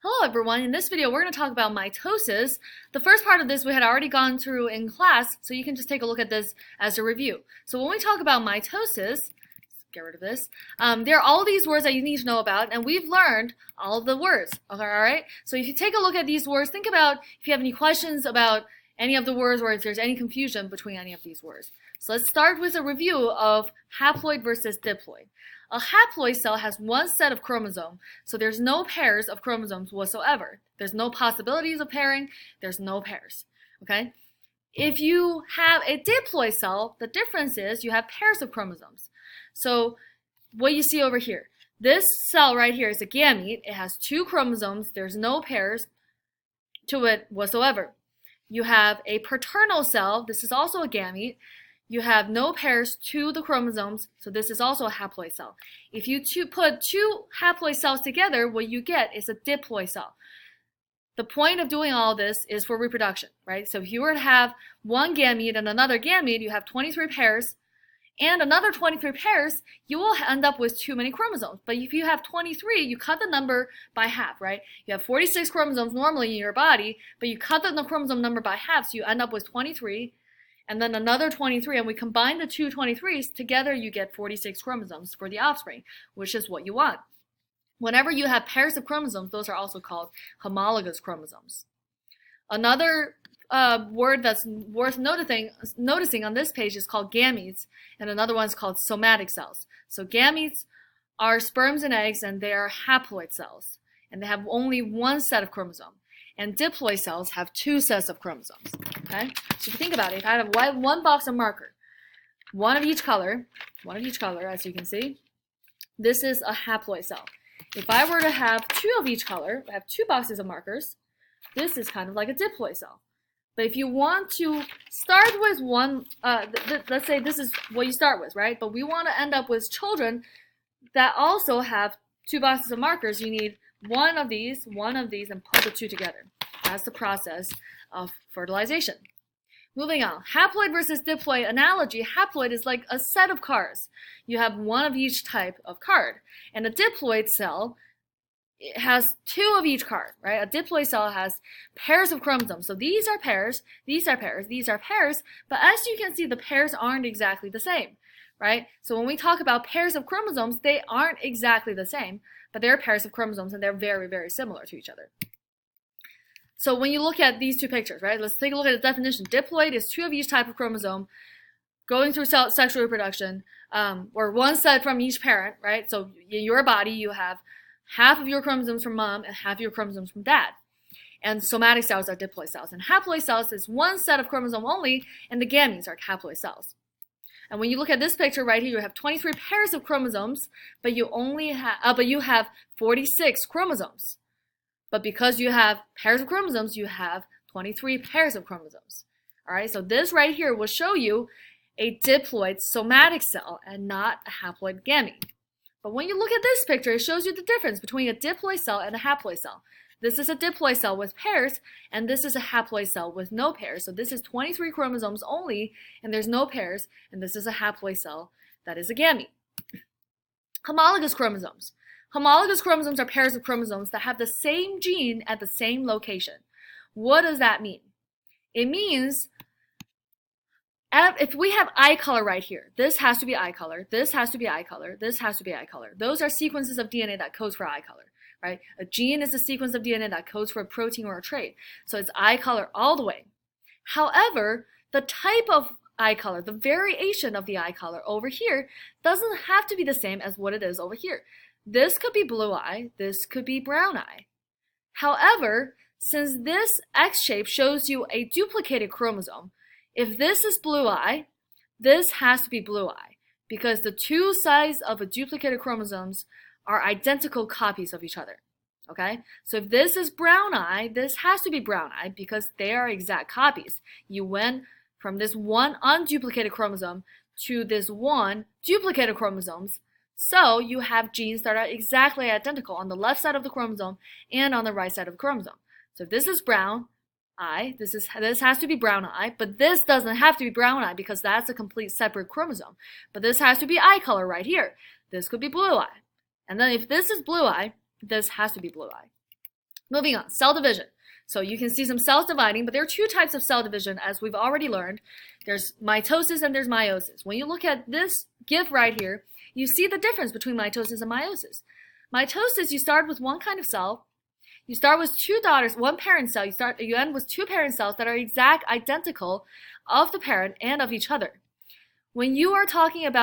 Hello everyone, in this video we're going to talk about mitosis. The first part of this we had already gone through in class, so you can just take a look at this as a review. So when we talk about mitosis, get rid of this, there are all these words that you need to know about, and we've learned all of the words, okay, alright? So if you take a look at these words, think about if you have any questions about any of the words or if there's any confusion between any of these words. So let's start with a review of haploid versus diploid. A haploid cell has one set of chromosomes, so there's no pairs of chromosomes whatsoever. There's no possibilities of pairing, there's no pairs, okay? If you have a diploid cell, the difference is you have pairs of chromosomes. So what you see over here, this cell right here is a gamete. It has two chromosomes, there's no pairs to it whatsoever. You have a paternal cell, this is also a gamete. You have no pairs to the chromosomes, so this is also a haploid cell. If you put two haploid cells together, what you get is a diploid cell. The point of doing all this is for reproduction, right? So if you were to have one gamete and another gamete, you have 23 pairs, and another 23 pairs, you will end up with too many chromosomes. But if you have 23, you cut the number by half, right? You have 46 chromosomes normally in your body, but you cut the chromosome number by half, so you end up with 23. And then another 23, and we combine the two 23s, together you get 46 chromosomes for the offspring, which is what you want. Whenever you have pairs of chromosomes, those are also called homologous chromosomes. Another word that's worth noticing on this page is called gametes, and another one is called somatic cells. So gametes are sperms and eggs, and they are haploid cells, and they have only one set of chromosomes. And diploid cells have two sets of chromosomes, okay? So if you think about it, if I have one box of marker, one of each color, as you can see, this is a haploid cell. If I were to have two of each color, I have two boxes of markers, this is kind of like a diploid cell. But if you want to start with one, let's say this is what you start with, right? But we want to end up with children that also have two boxes of markers. You need one of these, and put the two together. That's the process of fertilization. Moving on, haploid versus diploid analogy. Haploid is like a set of cards. You have one of each type of card. And a diploid cell, it has two of each card, right? A diploid cell has pairs of chromosomes. So these are pairs, these are pairs, these are pairs. But as you can see, the pairs aren't exactly the same, right? So when we talk about pairs of chromosomes, they aren't exactly the same, but they're pairs of chromosomes and they're very, very similar to each other. So when you look at these two pictures, right, let's take a look at the definition. Diploid is two of each type of chromosome going through sexual reproduction, or one set from each parent, right? So in your body, you have half of your chromosomes from mom and half of your chromosomes from dad. And somatic cells are diploid cells. And haploid cells is one set of chromosome only, and the gametes are haploid cells. And when you look at this picture right here, you have 23 pairs of chromosomes, but you have 46 chromosomes. But because you have pairs of chromosomes, you have 23 pairs of chromosomes. All right, so this right here will show you a diploid somatic cell and not a haploid gamete. But when you look at this picture, it shows you the difference between a diploid cell and a haploid cell. This is a diploid cell with pairs, and this is a haploid cell with no pairs. So this is 23 chromosomes only, and there's no pairs, and this is a haploid cell that is a gamete. Homologous chromosomes. Homologous chromosomes are pairs of chromosomes that have the same gene at the same location. What does that mean? It means if we have eye color right here, this has to be eye color, this has to be eye color, this has to be eye color. Those are sequences of DNA that codes for eye color. Right? A gene is a sequence of DNA that codes for a protein or a trait. So it's eye color all the way. However, the type of eye color, the variation of the eye color over here doesn't have to be the same as what it is over here. This could be blue eye, this could be brown eye. However, since this X shape shows you a duplicated chromosome, if this is blue eye, this has to be blue eye because the two sides of a duplicated chromosomes are identical copies of each other, okay? So if this is brown eye, this has to be brown eye because they are exact copies. You went from this one unduplicated chromosome to this one duplicated chromosomes, so you have genes that are exactly identical on the left side of the chromosome and on the right side of the chromosome. So if this is brown eye, this has to be brown eye, but this doesn't have to be brown eye because that's a complete separate chromosome. But this has to be eye color right here. This could be blue eye. And then if this is blue eye, this has to be blue eye. Moving on, cell division. So you can see some cells dividing, but there are two types of cell division, as we've already learned. There's mitosis and there's meiosis. When you look at this GIF right here, you see the difference between mitosis and meiosis. Mitosis, you start with one kind of cell. You start with two daughters, one parent cell. You end with two parent cells that are exact identical of the parent and of each other. When you're looking at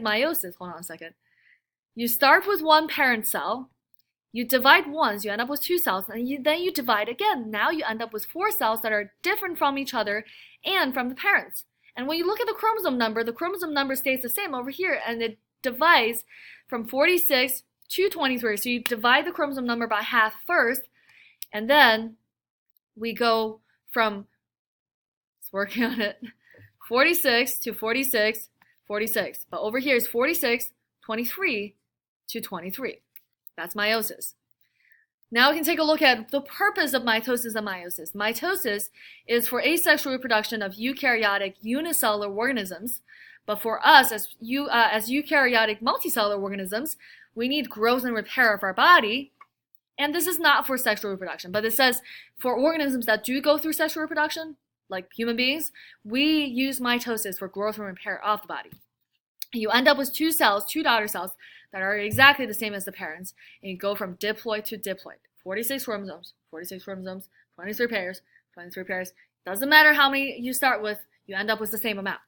meiosis, hold on a second. You start with one parent cell. You divide once, you end up with two cells, and then you divide again. Now you end up with four cells that are different from each other and from the parents. And when you look at the chromosome number stays the same over here, and it divides from 46 to 23. So you divide the chromosome number by half first, and then we go from, it's working on it, 46 to 46, 46. But over here is 46, 23 to 23. That's meiosis. Now we can take a look at the purpose of mitosis and meiosis. Mitosis is for asexual reproduction of eukaryotic unicellular organisms, but for us as eukaryotic multicellular organisms, we need growth and repair of our body, and this is not for sexual reproduction, but it says for organisms that do go through sexual reproduction, like human beings, we use mitosis for growth and repair of the body. You end up with two cells, two daughter cells, that are exactly the same as the parents, and you go from diploid to diploid. 46 chromosomes, 23 pairs, 23 pairs. Doesn't matter how many you start with, you end up with the same amount.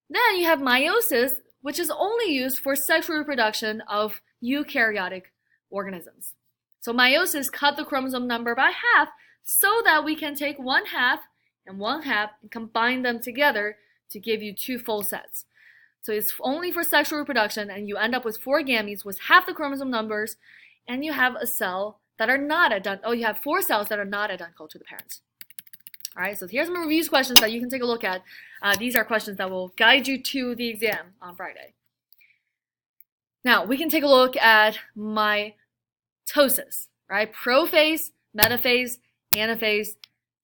Then you have meiosis, which is only used for sexual reproduction of eukaryotic organisms. So meiosis cut the chromosome number by half so that we can take one half and combine them together to give you two full sets. So it's only for sexual reproduction, and you end up with four gametes with half the chromosome numbers, and you have a cell that are not identical. Oh, you have four cells that are not identical to the parents. All right, so here's some reviews questions that you can take a look at. These are questions that will guide you to the exam on Friday. Now, we can take a look at mitosis, right? Prophase, metaphase, anaphase,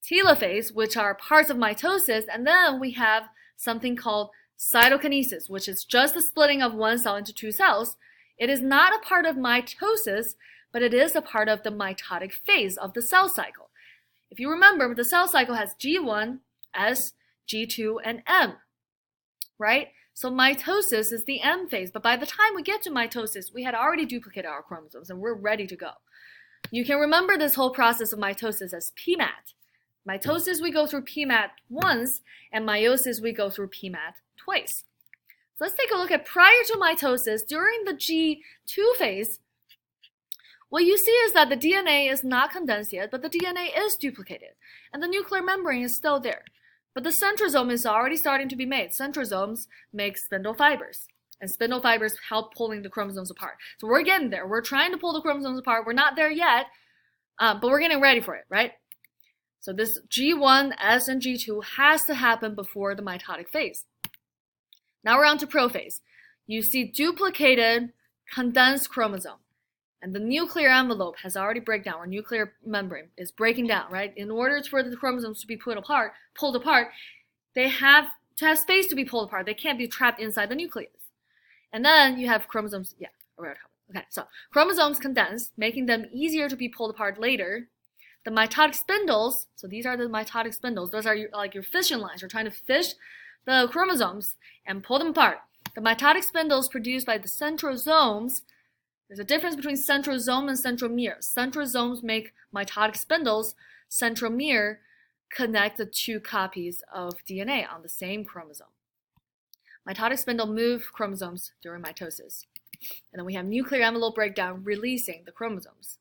telophase, which are parts of mitosis, and then we have something called cytokinesis, which is just the splitting of one cell into two cells. It is not a part of mitosis, but it is a part of the mitotic phase of the cell cycle. If you remember, the cell cycle has G1, S, G2, and M, right? So mitosis is the M phase, but by the time we get to mitosis, we had already duplicated our chromosomes and we're ready to go. You can remember this whole process of mitosis as PMAT. Mitosis, we go through PMAT once, and meiosis, we go through PMAT twice. So let's take a look at prior to mitosis, during the G2 phase, what you see is that the DNA is not condensed yet, but the DNA is duplicated, and the nuclear membrane is still there. But the centrosome is already starting to be made. Centrosomes make spindle fibers, and spindle fibers help pulling the chromosomes apart. So we're getting there. We're trying to pull the chromosomes apart. We're not there yet, but we're getting ready for it, right? So this G1, S, and G2 has to happen before the mitotic phase. Now we're on to prophase. You see duplicated, condensed chromosome. And the nuclear envelope has already broken down, or nuclear membrane is breaking down, right? In order for the chromosomes to be pulled apart, they have to have space to be pulled apart. They can't be trapped inside the nucleus. And then you have chromosomes, okay, so chromosomes condensed, making them easier to be pulled apart later. The mitotic spindles, so these are the mitotic spindles. Those are like your fishing lines. You're trying to fish the chromosomes and pull them apart. The mitotic spindles produced by the centrosomes. There's a difference between centrosome and centromere. Centrosomes make mitotic spindles. Centromere connect the two copies of DNA on the same chromosome. Mitotic spindle move chromosomes during mitosis. And then we have nuclear envelope breakdown, releasing the chromosomes.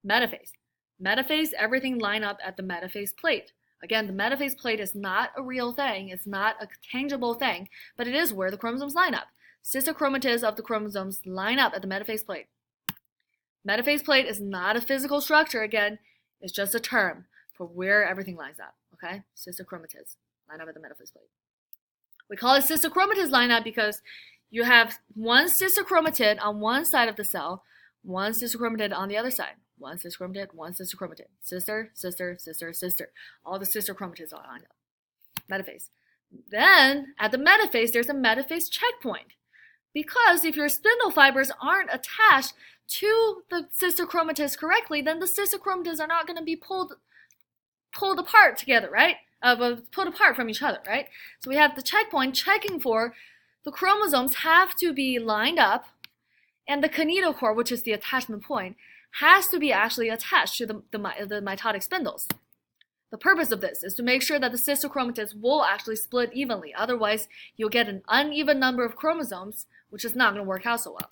Metaphase. Metaphase, everything line up at the metaphase plate. Again, the metaphase plate is not a real thing. It's not a tangible thing, but it is where the chromosomes line up. Sister chromatids of the chromosomes line up at the metaphase plate. Metaphase plate is not a physical structure, again. It's just a term for where everything lines up, okay? Sister chromatids line up at the metaphase plate. We call it sister chromatids line up because you have one sister chromatid on one side of the cell, one sister chromatid on the other side. One sister chromatid, one sister chromatid. Sister, sister, sister, sister. All the sister chromatids are lined up. Metaphase. Then, at the metaphase, there's a metaphase checkpoint. Because if your spindle fibers aren't attached to the sister chromatids correctly, then the sister chromatids are not going to be pulled apart together, right? Pulled apart from each other, right? So we have the checkpoint checking for the chromosomes have to be lined up, and the kinetochore, which is the attachment point, has to be actually attached to the mitotic spindles. The purpose of this is to make sure that the sister chromatids will actually split evenly. Otherwise, you'll get an uneven number of chromosomes, which is not going to work out so well.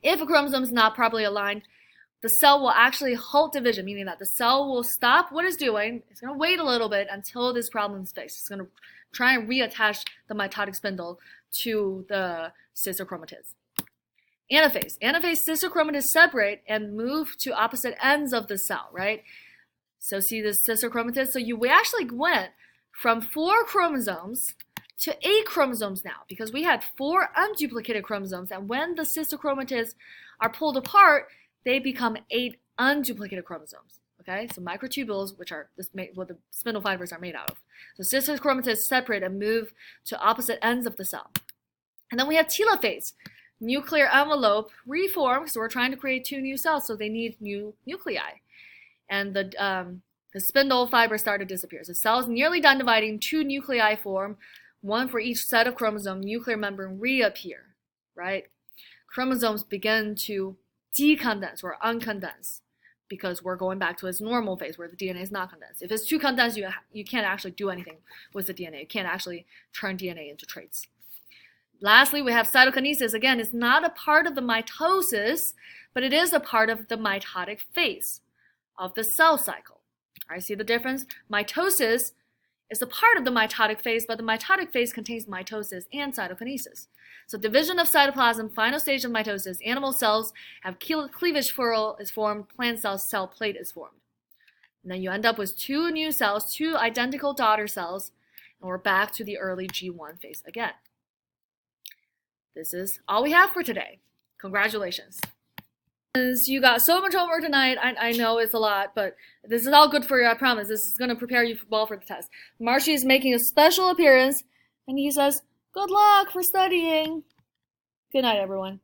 If a chromosome is not properly aligned, the cell will actually halt division, meaning that the cell will stop what it's doing. It's going to wait a little bit until this problem is fixed. It's going to try and reattach the mitotic spindle to the sister chromatids. Anaphase. Anaphase sister chromatids separate and move to opposite ends of the cell, right? So see the sister chromatids? So we actually went from 4 chromosomes to 8 chromosomes now, because we had 4 unduplicated chromosomes, and when the sister chromatids are pulled apart, they become 8 unduplicated chromosomes. Okay, so microtubules, which are what the spindle fibers are made out of. So sister chromatids separate and move to opposite ends of the cell. And then we have telophase. Nuclear envelope reform, so we're trying to create 2 new cells, so they need new nuclei. And the spindle fibers start to disappear. So cells nearly done dividing, 2 nuclei form, 1 for each set of chromosome, nuclear membrane reappear, right? Chromosomes begin to decondense or uncondense, because we're going back to its normal phase where the DNA is not condensed. If it's too condensed, you can't actually do anything with the DNA. You can't actually turn DNA into traits. Lastly, we have cytokinesis. Again, it's not a part of the mitosis, but it is a part of the mitotic phase of the cell cycle. All right, see the difference? Mitosis is a part of the mitotic phase, but the mitotic phase contains mitosis and cytokinesis. So division of cytoplasm, final stage of mitosis, animal cells have cleavage furrow is formed, plant cells, cell plate is formed. And then you end up with 2 new cells, 2 identical daughter cells, and we're back to the early G1 phase again. This is all we have for today. Congratulations. You got so much homework tonight. I know it's a lot, but this is all good for you, I promise. This is going to prepare you well for the test. Marshy is making a special appearance, and he says, good luck for studying. Good night, everyone.